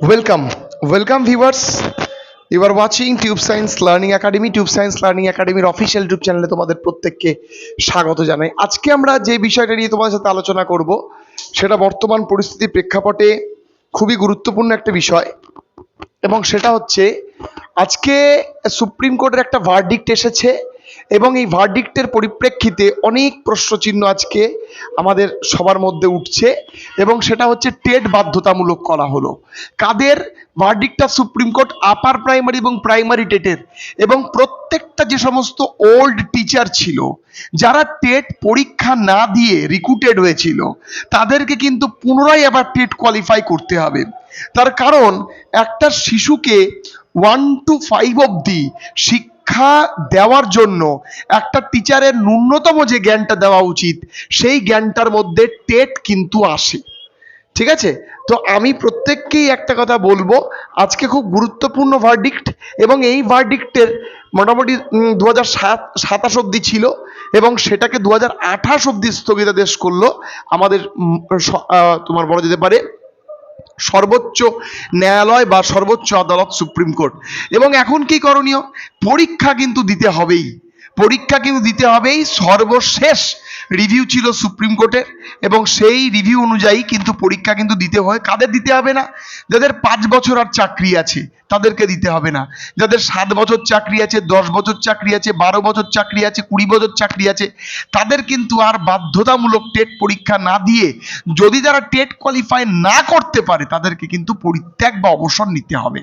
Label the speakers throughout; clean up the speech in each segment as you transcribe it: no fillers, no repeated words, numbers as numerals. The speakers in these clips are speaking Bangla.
Speaker 1: Welcome, welcome viewers. You are watching Tube Science Learning Academy. Tube Science Learning Academy official YouTube চ্যানেলে তোমাদের প্রত্যেককে স্বাগত জানাই। আজকে আমরা যে বিষয়টা নিয়ে তোমাদের সাথে আলোচনা করব সেটা বর্তমান পরিস্থিতির প্রেক্ষাপটে খুবই গুরুত্বপূর্ণ একটা বিষয়, এবং সেটা হচ্ছে আজকে সুপ্রিম কোর্টের একটা ভার্ডিক্ট এসেছে, এবং এই ভার্ডিক্টের পরিপ্রেক্ষিতে অনেক প্রশ্নচিহ্ন আজকে আমাদের সবার মধ্যে উঠছে, এবং সেটা হচ্ছে টেট বাধ্যতামূলক করা হলো। কাদের ভার্ডিক্টটা? সুপ্রিম কোর্ট আপার প্রাইমারি এবং প্রাইমারি টেটের, এবং প্রত্যেকটা যে সমস্ত ওল্ড টিচার ছিল যারা টেট পরীক্ষা না দিয়ে রিক্রুটেড হয়েছিল তাদেরকে কিন্তু পুনরায় আবার টেট কোয়ালিফাই করতে হবে। তার কারণ একটা শিশুকে 1 to 5 অবধি শিক্ষা দেওয়ার জন্য একটা টিচারের ন্যূনতম যে জ্ঞানটা দেওয়া উচিত সেই জ্ঞানটার মধ্যে টেট কিন্তু আসে। ঠিক আছে, তো আমি প্রত্যেককেই একটা কথা বলবো, আজকে খুব গুরুত্বপূর্ণ ভার্ডিক্ট, এবং এই ভার্ডিক্টের মোটামুটি 2027 অবধি ছিল, এবং সেটাকে 2028 অবধি স্থগিতাদেশ করলো আমাদের তোমার বলা যেতে পারে সর্বোচ্চ ন্যায়ালয় বা সর্বোচ্চ আদালত সুপ্রিম কোর্ট। এবং এখন কি করণীয়? পরীক্ষা কিন্তু দিতে হবেই, পরীক্ষা কিন্তু দিতে হবেই। সর্বশেষ রিভিউ ছিল সুপ্রিম কোর্টের, এবং সেই রিভিউ অনুযায়ী কিন্তু পরীক্ষা কিন্তু দিতে হয়। কাদের দিতে হবে না? যাদের 5 বছর আর চাকরি আছে তাদেরকে দিতে হবে না। যাদের 7 বছর চাকরি আছে, 10 বছর চাকরি আছে, 12 বছর চাকরি আছে, 20 বছর চাকরি আছে, তাদের কিন্তু আর বাধ্যতামূলক টেট পরীক্ষা না দিয়ে যদি তারা টেট কোয়ালিফাই না করতে পারে তাদেরকে কিন্তু পরিত্যাগ বা অবসর নিতে হবে।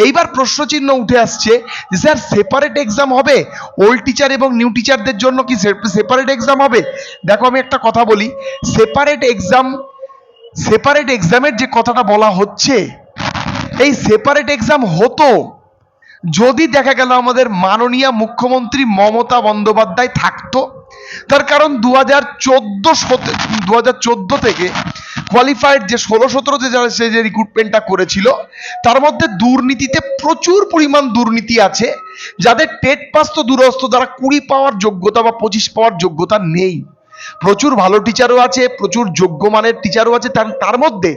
Speaker 1: এইবার প্রশ্নচিহ্ন উঠে আসছে যে স্যার সেপারেট এক্সাম হবে ওল্ড টিচার এবং নিউ টিচারদের জন্য, কি সেপারেট এক্সাম হবে? দেখো আমি একটা কথা বলি, সেপারেট এক্সামের যে কথাটা বলা হচ্ছে, এই সেপারেট এক্সাম হতো যদি দেখা গেল আমাদের মাননীয় মুখ্যমন্ত্রী মমতা বন্দ্যোপাধ্যায় থাকতো। তার কারণ 2014 থেকে কোয়ালিফাইড যে 16-17 যারা সে যে রিক্রুটমেন্টটা করেছিল তার মধ্যে দুর্নীতিতে প্রচুর পরিমাণ দুর্নীতি আছে। যাদের টেট পাস তো দূরস্থ, তারা 20 পাওয়ার যোগ্যতা বা 25 পাওয়ার যোগ্যতা নেই। প্রচুর ভালো টিচারও আছে, প্রচুর যোগ্য মানের টিচারও আছে, তার মধ্যে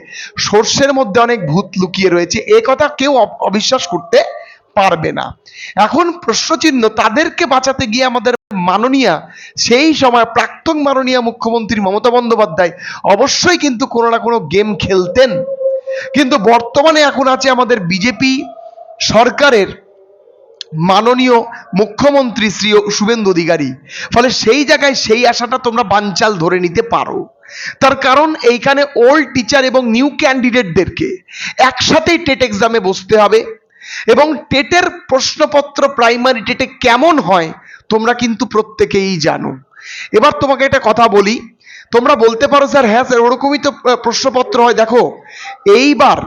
Speaker 1: সোর্সের মধ্যে অনেক ভূত লুকিয়ে রয়েছে, এ কথা কেউ অবিশ্বাস করতে পারবে না। এখন প্রশ্নচিহ্ন, তাদেরকে বাঁচাতে গিয়ে আমাদের মাননীয় সেই সময় প্রাক্তন মাননীয় মুখ্যমন্ত্রী মমতা বন্দ্যোপাধ্যায় অবশ্যই কিন্তু কোনো না কোনো গেম খেলতেন, কিন্তু বর্তমানে এখন আছে আমাদের বিজেপি সরকারের মাননীয় মুখ্যমন্ত্রী শ্রী শুভেন্দু অধিকারী। ফলে সেই জায়গায় সেই আশাটা তোমরা বানচাল ধরে নিতে পারো। তার কারণ এইখানে ওল্ড টিচার এবং নিউ ক্যান্ডিডেটদেরকে একসাথেই টেট এক্সামে বসতে হবে, এবং টেটের প্রশ্নপত্র প্রাইমারি টেটে কেমন হয় তোমরা কিন্তু প্রত্যেকেই জানো। এবার তোমাকে একটা কথা বলি, তোমরা বলতে পারো স্যার হ্যাঁ স্যার ওরকমই তো প্রশ্নপত্র হয়। দেখো এইবার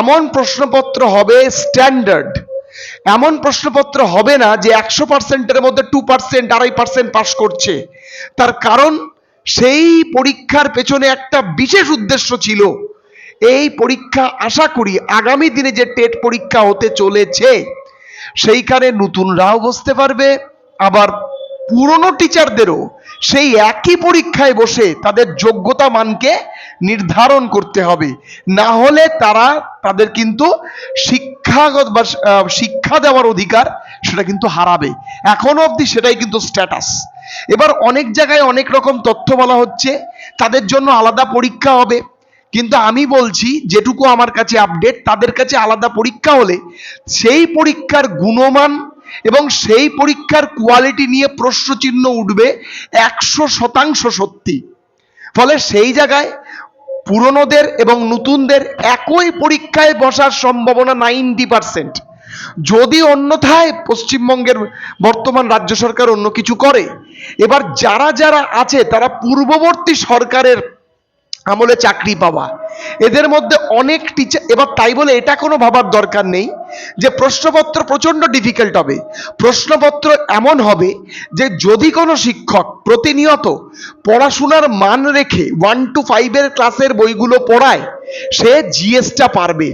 Speaker 1: এমন প্রশ্নপত্র হবে স্ট্যান্ডার্ড, এমন প্রশ্নপত্র হবে না যে 100%-এর মধ্যে 2%, 2.5% পাস করছে। তার কারণ সেই পরীক্ষার পেছনে একটা বিশেষ উদ্দেশ্য ছিল। এই পরীক্ষা আশা করি আগামী দিনে যে টেট পরীক্ষা হতে চলেছে সেইখানে নতুনরাও বসতে পারবে, আবার পুরনো টিচারদেরও সেই একই পরীক্ষায় বসে তাদের যোগ্যতা মানকে নির্ধারণ করতে হবে, না হলে তাদের কিন্তু শিক্ষাগত বা শিক্ষা দেওয়ার অধিকার সেটা কিন্তু হারাবে। এখনো অবধি সেটাই কিন্তু স্ট্যাটাস। এবার অনেক জায়গায় অনেক রকম তথ্য বলা হচ্ছে তাদের জন্য আলাদা পরীক্ষা হবে, কিন্তু আমি বলছি যেটুকু আমার কাছে আপডেট, তাদের কাছে আলাদা পরীক্ষা হলে সেই পরীক্ষার গুণমান এবং সেই পরীক্ষার কোয়ালিটি নিয়ে প্রশ্নচিহ্ন উঠবে 100% সত্যি। ফলে সেই জায়গায় পুরনোদের এবং নতুনদের একই পরীক্ষায় বসার সম্ভাবনা 90%। যদি অন্যথায় পশ্চিমবঙ্গের বর্তমান রাজ্য সরকার অন্য কিছু করে, এবার যারা যারা আছে তারা পূর্ববর্তী সরকারের আমলে চাকরি পাওয়া, এদের মধ্যে অনেক টিচার। এবার তাই বলে এটা কোনো ভাবার দরকার নেই যে প্রশ্নপত্র প্রচন্ড ডিফিকাল্ট হবে। প্রশ্নপত্র এমন হবে যে যদি কোনো শিক্ষক প্রতিনিয়ত পড়াশোনার মান রেখে 1 to 5 এর ক্লাসের বইগুলো পড়ায়, সে জিএসটা পারবে।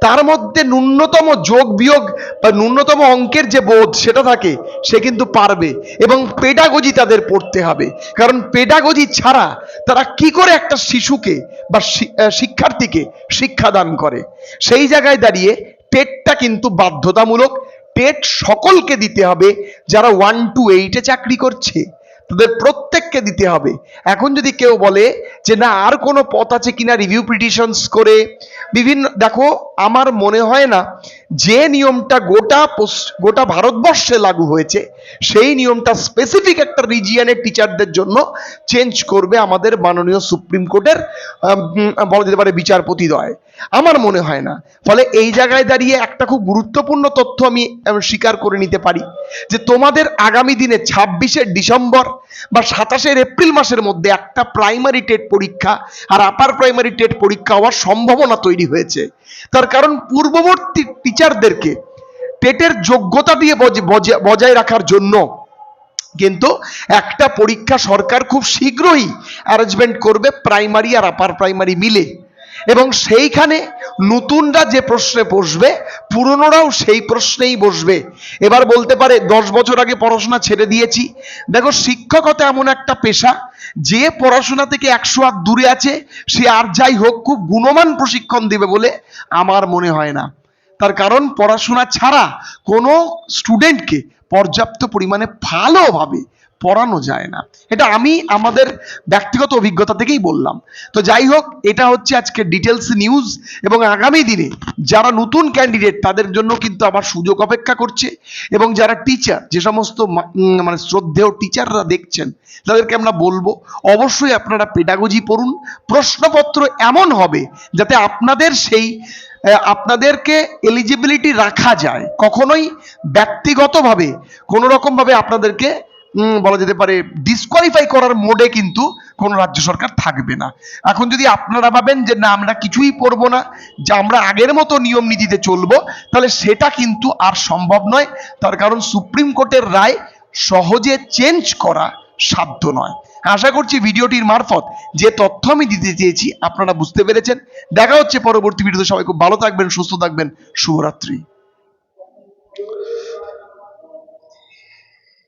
Speaker 1: তার মধ্যে ন্যূনতম যোগ বিয়োগ বা ন্যূনতম অঙ্কের যে বোধ সেটা থাকে, সে কিন্তু পারবে। এবং পেডাগজি তাদের পড়তে হবে, কারণ পেডাগজি ছাড়া তারা কি করে একটা শিশুকে বা শিক্ষার্থীকে শিক্ষাদান করে। সেই জায়গায় দাঁড়িয়ে টেটটা কিন্তু বাধ্যতামূলক। টেট সকলকে দিতে হবে, যারা 1 to 8 চাকরি করছে তাদের প্রত্যেককে দিতে হবে। এখন যদি কেউ বলে যে না আর কোনো পথ আছে কিনা রিভিউ পিটিশনস করে বিভিন্ন, দেখো আমার মনে হয় না যে নিয়মটা গোটা ভারতবর্ষে লাগু হয়েছে সেই নিয়মটা স্পেসিফিক একটা রিজিয়নের টিচারদের জন্য চেঞ্জ করবে আমাদের মাননীয় সুপ্রিম কোর্টের বলা যেতে পারে বিচারপতিদ্বয়, আমার মনে হয় না। ফলে এই জায়গায় দাঁড়িয়ে একটা খুব গুরুত্বপূর্ণ তথ্য আমি স্বীকার করে নিতে পারি যে তোমাদের আগামী দিনে 26শে ডিসেম্বর বা 27শে এপ্রিল মাসের মধ্যে একটা প্রাইমারি টেট পরীক্ষা আর আপার প্রাইমারি টেট পরীক্ষা হওয়ার সম্ভাবনা তৈরি হয়েছে। তার কারণ পূর্ববর্তী টিচারদেরকে টেটের যোগ্যতা দিয়ে বজায় রাখার জন্য কিন্তু একটা পরীক্ষা সরকার খুব শীঘ্রই অ্যারেঞ্জমেন্ট করবে প্রাইমারি আর আপার প্রাইমারি মিলে, এবং সেইখানে নতুনরা যে প্রশ্নে বসবে পুরনোরাও সেই প্রশ্নেই বসবে। এবার বলতে পারে 10 বছর আগে পড়াশোনা ছেড়ে দিয়েছি। দেখো শিক্ষকতা এমন একটা পেশা, যে পড়াশোনা থেকে 100 হাত দূরে আছে সে আর যাই হোক খুব গুণমান প্রশিক্ষণ দেবে বলে আমার মনে হয় না। তার কারণ পড়াশোনা ছাড়া কোনো স্টুডেন্টকে পর্যাপ্ত পরিমাণে ভালোভাবে পড়ানো যায় না। এটা আমি আমাদের ব্যক্তিগত অভিজ্ঞতা থেকেই বললাম। তো যাই হোক, এটা হচ্ছে আজকে ডিটেলস নিউজ, এবং আগামী দিনে যারা নতুন ক্যান্ডিডেট তাদের জন্য কিন্তু আবার সুযোগ অপেক্ষা করছে। এবং যারা টিচার, যে সমস্ত মানে শ্রদ্ধেয় টিচাররা দেখছেন, তাদেরকে আমরা বলবো অবশ্যই আপনারা পেডাগজি পড়ুন। প্রশ্নপত্র এমন হবে যাতে আপনাদেরকে এলিজিবিলিটি রাখা যায়, কখনোই ব্যক্তিগতভাবে কোনো রকম ভাবে আপনাদেরকে বলা যেতে পারে ডিসকোয়ালিফাই করার মোডে কিন্তু কোন রাজ্য সরকার থাকবে না। এখন যদি আপনারা ভাবেন যে না আমরা কিছুই পড়বো না, যে আমরা আগের মতো নিয়ম নীতিতে চলবো, তাহলে সেটা কিন্তু আর সম্ভব নয়। তার কারণ সুপ্রিম কোর্টের রায় সহজে চেঞ্জ করা সাধ্য নয়। আশা করছি ভিডিওটির মারফত যে তথ্য আমি দিতে চেয়েছি আপনারা বুঝতে পেরেছেন। দেখা হচ্ছে পরবর্তী ভিডিওতে। সবাই খুব ভালো থাকবেন, সুস্থ থাকবেন। শুভরাত্রি।